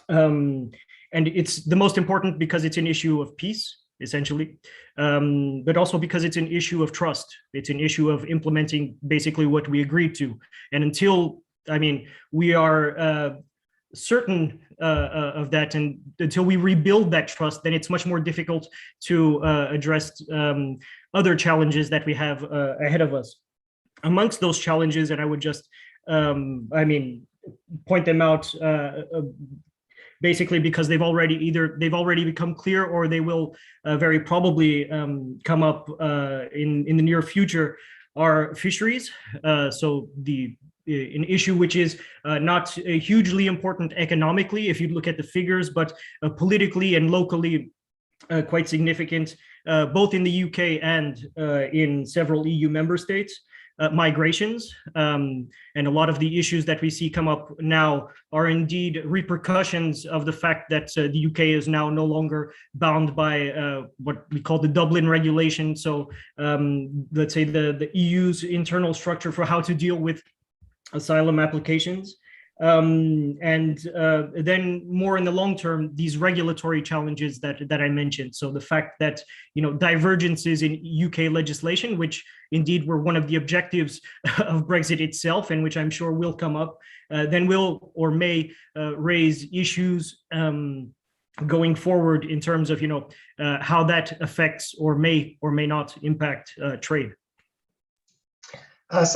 S5: And it's the most important because it's an issue of peace, essentially, but also because it's an issue of trust. It's an issue of implementing basically what we agreed to. And until, we are certain of that, and until we rebuild that trust, then it's much more difficult to address other challenges that we have ahead of us. Amongst those challenges, and I would just, point them out basically because they've already become clear, or they will very probably come up in the near future, are fisheries. So an issue which is not hugely important economically, if you look at the figures, but politically and locally quite significant, both in the UK and in several EU member states. Migrations, and a lot of the issues that we see come up now are indeed repercussions of the fact that the UK is now no longer bound by what we call the Dublin regulation. So let's say the EU's internal structure for how to deal with asylum applications. And then more in the long term, these regulatory challenges that I mentioned. So the fact that, divergences in UK legislation, which indeed were one of the objectives of Brexit itself, and which I'm sure will come up, then will or may raise issues going forward in terms of, how that affects or may not impact trade.
S3: As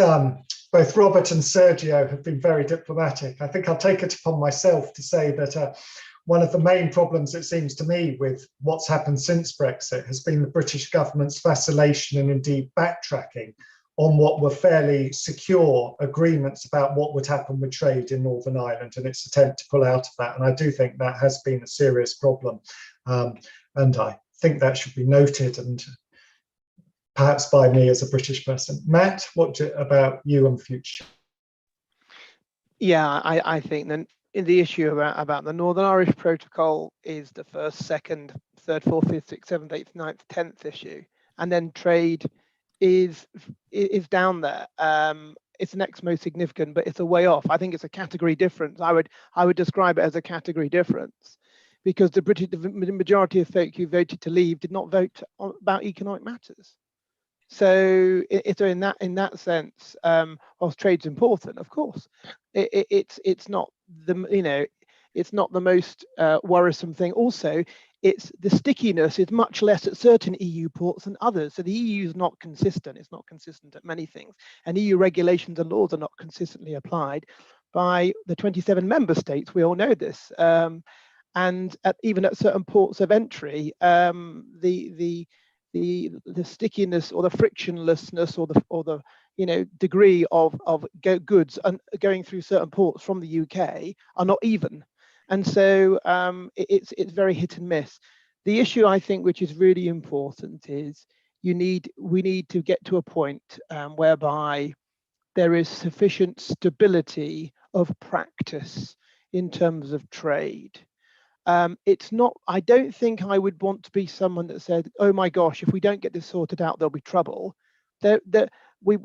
S3: both Robert and Sérgio have been very diplomatic, I think I'll take it upon myself to say that one of the main problems, it seems to me, with what's happened since Brexit has been the British government's vacillation and indeed backtracking on what were fairly secure agreements about what would happen with trade in Northern Ireland, and its attempt to pull out of that. And I do think that has been a serious problem. And I think that should be noted, and perhaps by me as a British person. Matt, what about you and future?
S6: Yeah, I think then the issue about the Northern Irish Protocol is the first, second, third, fourth, fifth, sixth, seventh, eighth, ninth, 10th issue, and then trade is down there. It's the next most significant, but it's a way off. I think it's a category difference. I would describe it as a category difference, because the majority of folk who voted to leave did not vote about economic matters. So in that sense, whilst trade's important, of course, it's not the most worrisome thing. Also, it's the stickiness is much less at certain EU ports than others. So the EU is not consistent. It's not consistent at many things, and EU regulations and laws are not consistently applied by the 27 member states. We all know this, and even at certain ports of entry, the stickiness or the frictionlessness or the degree of goods going through certain ports from the UK are not even, and so it's very hit and miss. The issue, I think, which is really important is we need to get to a point whereby there is sufficient stability of practice in terms of trade. It's not, I don't think I would want to be someone that said, oh my gosh, if we don't get this sorted out, there'll be trouble. Because we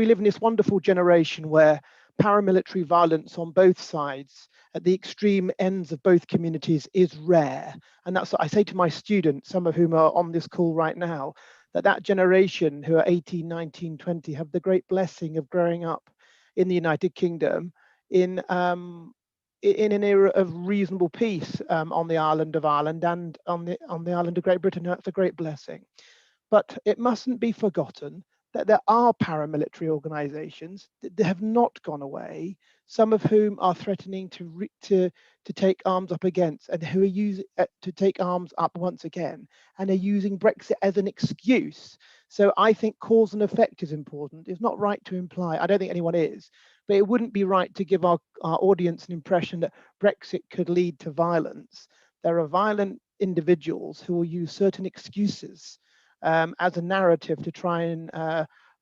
S6: live in this wonderful generation where paramilitary violence on both sides at the extreme ends of both communities is rare. And that's what I say to my students, some of whom are on this call right now, that generation who are 18, 19, 20 have the great blessing of growing up in the United Kingdom in in an era of reasonable peace on the island of Ireland and on the island of Great Britain. That's a great blessing. But it mustn't be forgotten that there are paramilitary organizations that have not gone away, some of whom are threatening to take arms up against, and who are using to take arms up once again, and are using Brexit as an excuse. So I think cause and effect is important. It's not right to imply, I don't think anyone is, but it wouldn't be right to give our audience an impression that Brexit could lead to violence. There are violent individuals who will use certain excuses as a narrative to try and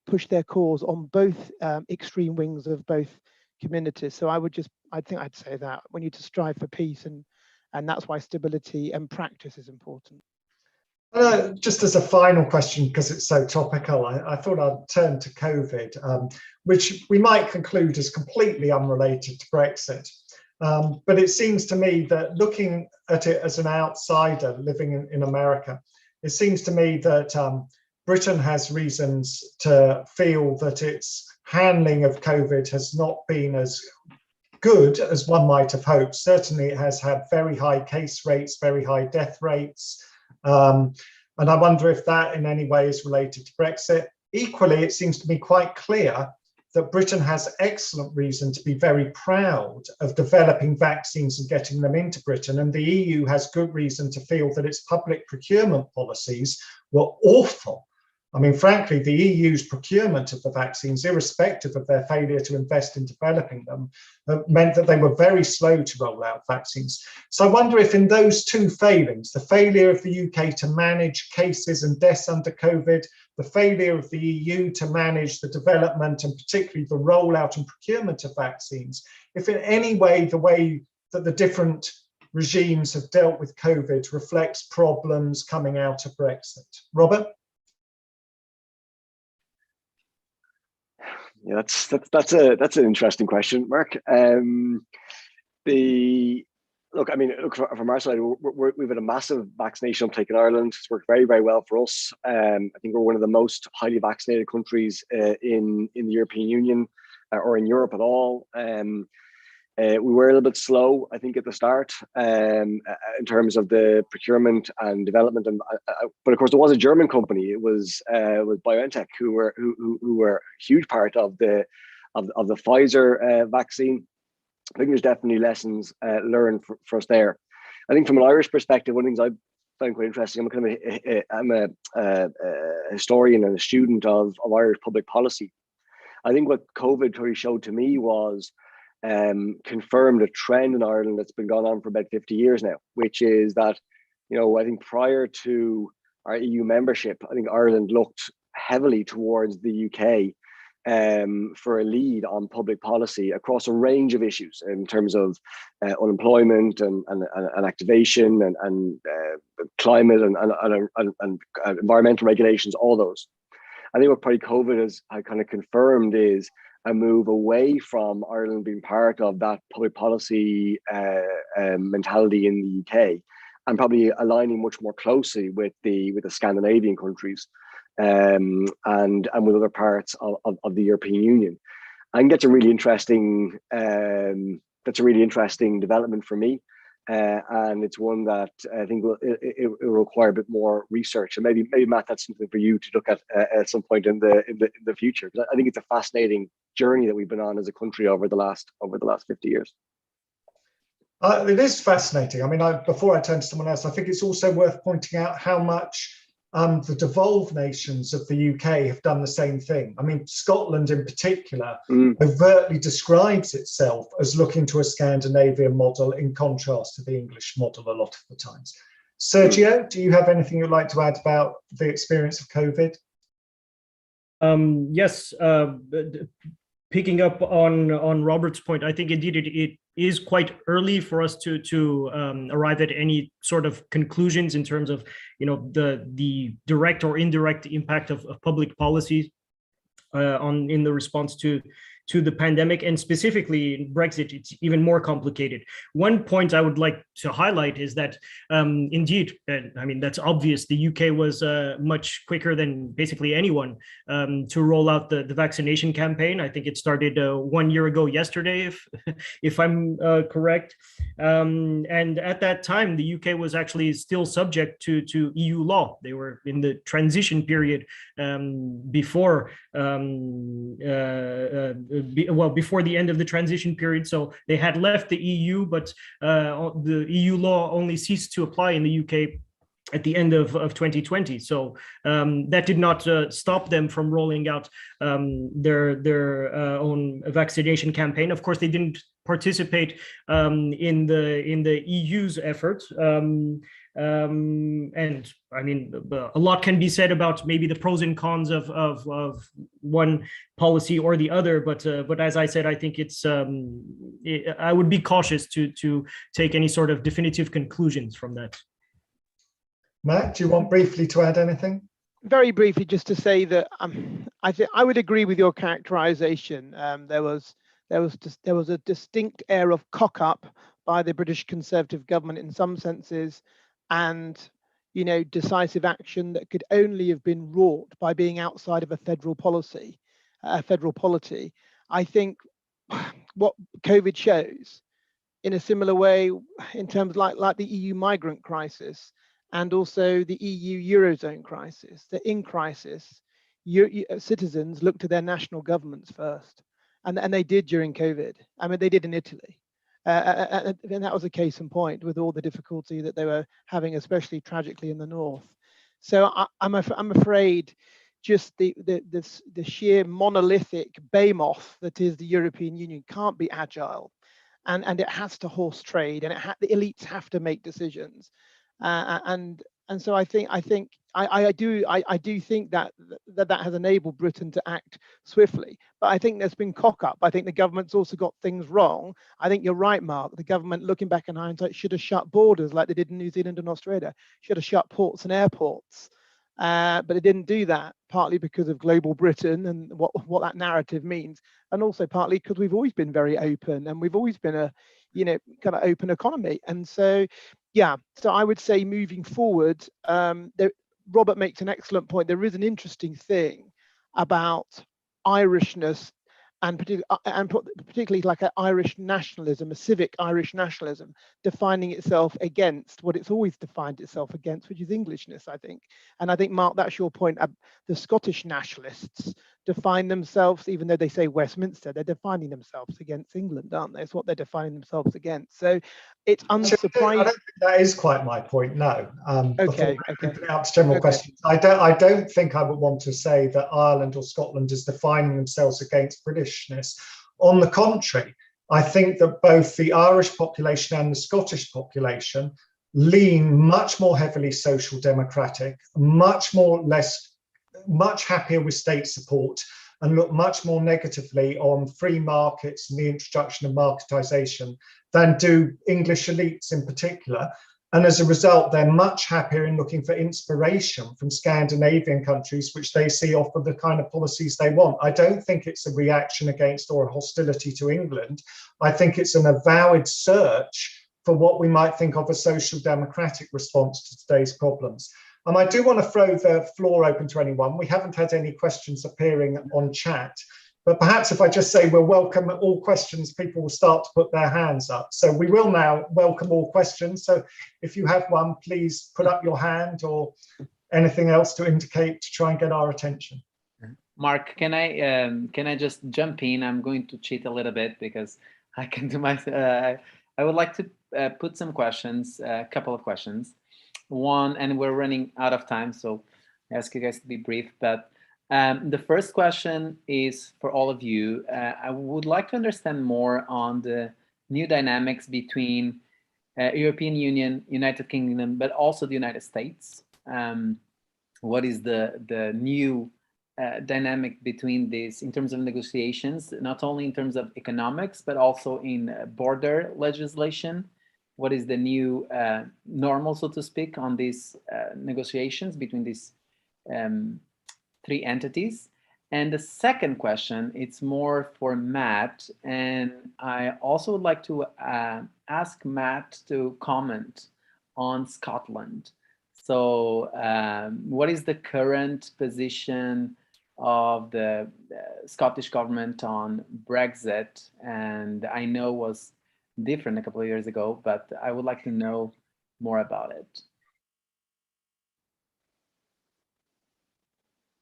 S6: push their cause on both extreme wings of both communities. So I think I'd say that we need to strive for peace, and that's why stability and practice is important.
S3: Just as a final question, because it's so topical, I thought I'd turn to COVID, which we might conclude is completely unrelated to Brexit. But it seems to me that looking at it as an outsider living in America, it seems to me that Britain has reasons to feel that its handling of COVID has not been as good as one might have hoped. Certainly it has had very high case rates, very high death rates. And I wonder if that in any way is related to Brexit. Equally, it seems to me quite clear that Britain has excellent reason to be very proud of developing vaccines and getting them into Britain. And the EU has good reason to feel that its public procurement policies were awful. I mean, frankly, the EU's procurement of the vaccines, irrespective of their failure to invest in developing them, meant that they were very slow to roll out vaccines. So I wonder if in those two failings, the failure of the UK to manage cases and deaths under COVID, the failure of the EU to manage the development and particularly the rollout and procurement of vaccines, if in any way the way that the different regimes have dealt with COVID reflects problems coming out of Brexit. Robert?
S4: Yeah, that's an interesting question, Mark. From our side, we've had a massive vaccination uptake in Ireland. It's worked very, very well for us. I think we're one of the most highly vaccinated countries in the European Union or in Europe at all. We were a little bit slow, I think, at the start in terms of the procurement and development. But of course, there was a German company. It was BioNTech who were a huge part of the Pfizer vaccine. I think there's definitely lessons learned for us there. I think from an Irish perspective, one of the things I find quite interesting. I'm a historian and a student of Irish public policy. I think what COVID really showed to me was confirmed a trend in Ireland that's been going on for about 50 years now, which is that, I think prior to our EU membership, I think Ireland looked heavily towards the UK for a lead on public policy across a range of issues in terms of unemployment and activation and climate and environmental regulations, all those. I think what probably COVID has kind of confirmed is a move away from Ireland being part of that public policy mentality in the UK, and probably aligning much more closely with the Scandinavian countries and with other parts of the European Union. I think that's a really interesting development for me. And it's one that I think will require a bit more research, and maybe Matt, that's something for you to look at some point in the future. Because I think it's a fascinating journey that we've been on as a country over the last 50 years.
S3: It is fascinating. I mean, before I turn to someone else, I think it's also worth pointing out how much the devolved nations of the UK have done the same thing. I mean, Scotland in particular overtly describes itself as looking to a Scandinavian model in contrast to the English model a lot of the times. Sérgio, do you have anything you'd like to add about the experience of COVID?
S5: Yes, picking up on Robert's point, I think indeed it is quite early for us to arrive at any sort of conclusions in terms of the direct or indirect impact of public policies in the response to to the pandemic, and specifically in Brexit, it's even more complicated. One point I would like to highlight is that indeed, I mean, that's obvious, the UK was much quicker than basically anyone to roll out the vaccination campaign. I think it started 1 year ago yesterday, if I'm correct. And at that time, the UK was actually still subject to EU law. They were in the transition period before before the end of the transition period. So they had left the EU, but the EU law only ceased to apply in the UK at the end of 2020. So that did not stop them from rolling out their own vaccination campaign. Of course, they didn't participate in the EU's effort. And I mean, a lot can be said about maybe the pros and cons of one policy or the other, but as I said, I think I would be cautious to take any sort of definitive conclusions from that.
S3: Matt, do you want briefly to add anything?
S6: Very briefly, just to say that I think I would agree with your characterization. There was a distinct air of cock up by the British Conservative government in some senses, and decisive action that could only have been wrought by being outside of a federal policy, I think what COVID shows, in a similar way, in terms like the EU migrant crisis and also the EU Eurozone crisis, that in crisis, citizens look to their national governments first, and they did during COVID. I mean, they did in Italy. And that was a case in point with all the difficulty that they were having, especially tragically in the north. So I'm afraid just the sheer monolithic behemoth that is the European Union can't be agile, and it has to horse trade, and the elites have to make decisions, and so I do think that has enabled Britain to act swiftly. But I think there's been cock up. I think the government's also got things wrong. I think you're right, Mark. The government, looking back in hindsight, should have shut borders like they did in New Zealand and Australia. Should have shut ports and airports. But it didn't do that, partly because of global Britain and what that narrative means, and also partly because we've always been very open, and we've always been a kind of open economy. And so yeah, so I would say moving forward, Robert makes an excellent point. There is an interesting thing about Irishness, and particularly like an Irish nationalism, a civic Irish nationalism, defining itself against what it's always defined itself against, which is Englishness, I think. And I think, Mark, that's your point. The Scottish nationalists define themselves, even though they say Westminster, they're defining themselves against England, aren't they? It's what they're defining themselves against. So it's unsurprising.
S3: I don't think that is quite my point, no.
S6: Okay.
S3: Out to general questions. I don't think I would want to say that Ireland or Scotland is defining themselves against Britishness. On the contrary, I think that both the Irish population and the Scottish population lean much more heavily social democratic, much happier with state support, and look much more negatively on free markets and the introduction of marketisation than do English elites in particular. And as a result, they're much happier in looking for inspiration from Scandinavian countries, which they see offer the kind of policies they want. I don't think it's a reaction against or a hostility to England. I think it's an avowed search for what we might think of a social democratic response to today's problems. I do want to throw the floor open to anyone. We haven't had any questions appearing on chat, but perhaps if I just say we'll welcome all questions, people will start to put their hands up. So we will now welcome all questions. So if you have one, please put up your hand or anything else to indicate to try and get our attention.
S1: Mark, can I just jump in? I'm going to cheat a little bit because I can do my. I would like to put some questions, a couple of questions. One, and we're running out of time, so I ask you guys to be brief. But the first question is for all of you. I would like to understand more on the new dynamics between European Union, United Kingdom, but also the United States. What is the new dynamic between these in terms of negotiations, not only in terms of economics, but also in border legislation? What is the new normal, so to speak, on these negotiations between these three entities? And the second question, it's more for Matt, and I also would like to ask Matt to comment on Scotland. So what is the current position of the Scottish government on Brexit? And I know it was different a couple of years ago, but I would like to know more about it.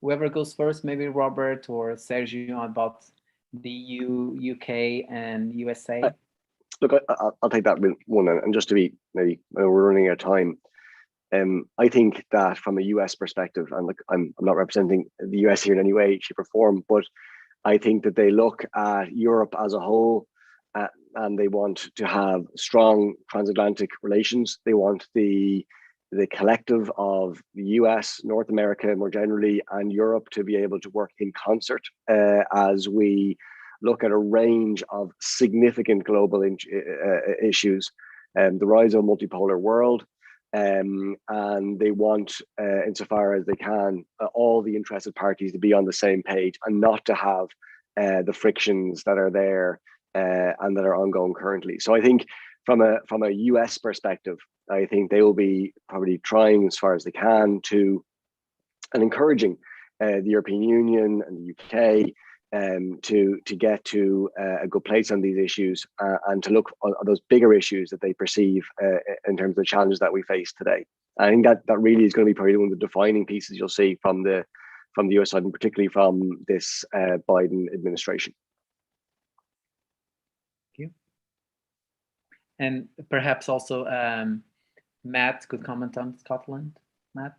S1: Whoever goes first, maybe Robert or Sérgio, about the EU, UK, and USA.
S4: Look, I'll take that one, and just to be, maybe we're running out of time. I think that from a US perspective, and look, I'm not representing the US here in any way, shape, or form, but I think that they look at Europe as a whole, and they want to have strong transatlantic relations. They want the collective of the US, North America more generally, and Europe to be able to work in concert as we look at a range of significant global issues, the rise of a multipolar world, and they want, insofar as they can, all the interested parties to be on the same page and not to have the frictions that are there and that are ongoing currently. So I think from a US perspective, I think they will be probably trying as far as they can to, and encouraging the European Union and the UK to get to a good place on these issues and to look at those bigger issues that they perceive in terms of the challenges that we face today. I think that really is going to be probably one of the defining pieces you'll see from the US side, and particularly from this Biden administration.
S1: Thank you. And perhaps also Matt could comment on Scotland. Matt?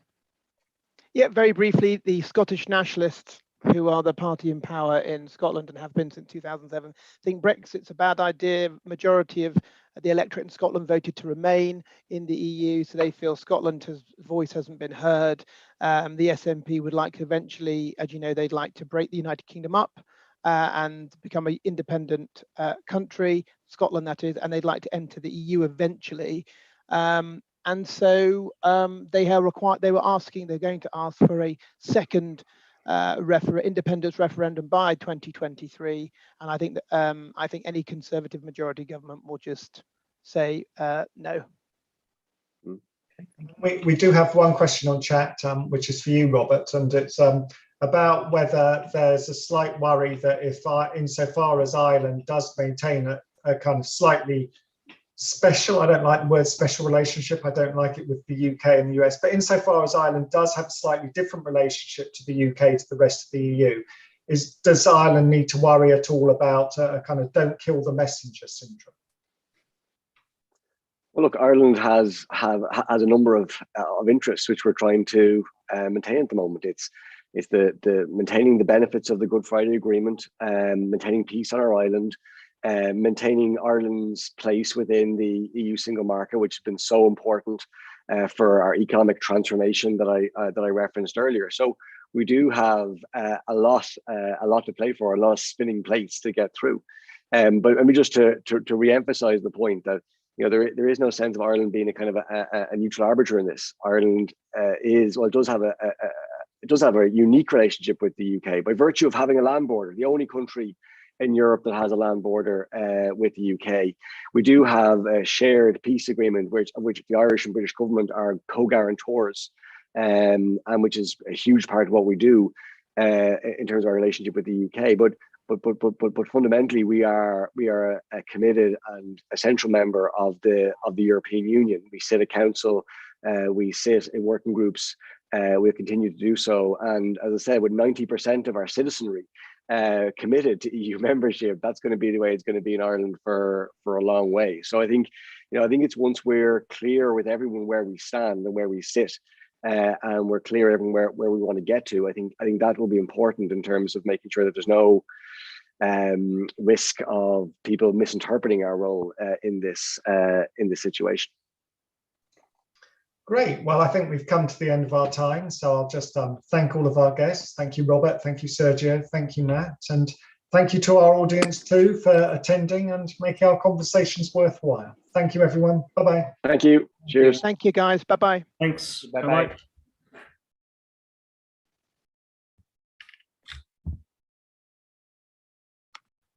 S6: Yeah, very briefly, the Scottish Nationalists, who are the party in power in Scotland and have been since 2007, think Brexit's a bad idea. Majority of the electorate in Scotland voted to remain in the EU, so they feel Scotland's voice hasn't been heard. The SNP would like to eventually, as you know, they'd like to break the United Kingdom up and become an independent country, Scotland that is, and they'd like to enter the EU eventually. And so they're going to ask for a second independence referendum by 2023, and I think that any Conservative majority government will just say no.
S3: We do have one question on chat, which is for you, Robert, and it's about whether there's a slight worry that if insofar as Ireland does maintain a kind of slightly special, I don't like the word special relationship, I don't like it with the UK and the US, but insofar as Ireland does have a slightly different relationship to the UK to the rest of the EU, does Ireland need to worry at all about a kind of don't kill the messenger syndrome?
S4: Well, look, Ireland has a number of interests which we're trying to maintain at the moment. It's the maintaining the benefits of the Good Friday Agreement, maintaining peace on our island, maintaining Ireland's place within the EU single market, which has been so important for our economic transformation that I referenced earlier. So we do have a lot to play for, a lot of spinning plates to get through. But let me just to re-emphasize the point that there is no sense of Ireland being a kind of a neutral arbiter in this. Ireland it does have a unique relationship with the UK by virtue of having a land border, the only country in Europe that has a land border with the UK. We do have a shared peace agreement, of which the Irish and British government are co-guarantors, and which is a huge part of what we do in terms of our relationship with the UK. But fundamentally, we are a committed and essential member of the European Union. We sit at Council, we sit in working groups. We'll continue to do so, and as I said, with 90% of our citizenry committed to EU membership, that's going to be the way it's going to be in Ireland for a long way. So I think it's once we're clear with everyone where we stand and where we sit, and we're clear everywhere where we want to get to, I think that will be important in terms of making sure that there's no risk of people misinterpreting our role in this situation.
S3: Great. Well, I think we've come to the end of our time, so I'll just thank all of our guests. Thank you, Robert. Thank you, Sérgio. Thank you, Matt. And thank you to our audience too for attending and making our conversations worthwhile. Thank you, everyone. Bye-bye.
S4: Thank you. Cheers.
S6: Thank you, guys. Bye-bye.
S5: Thanks.
S1: Bye-bye.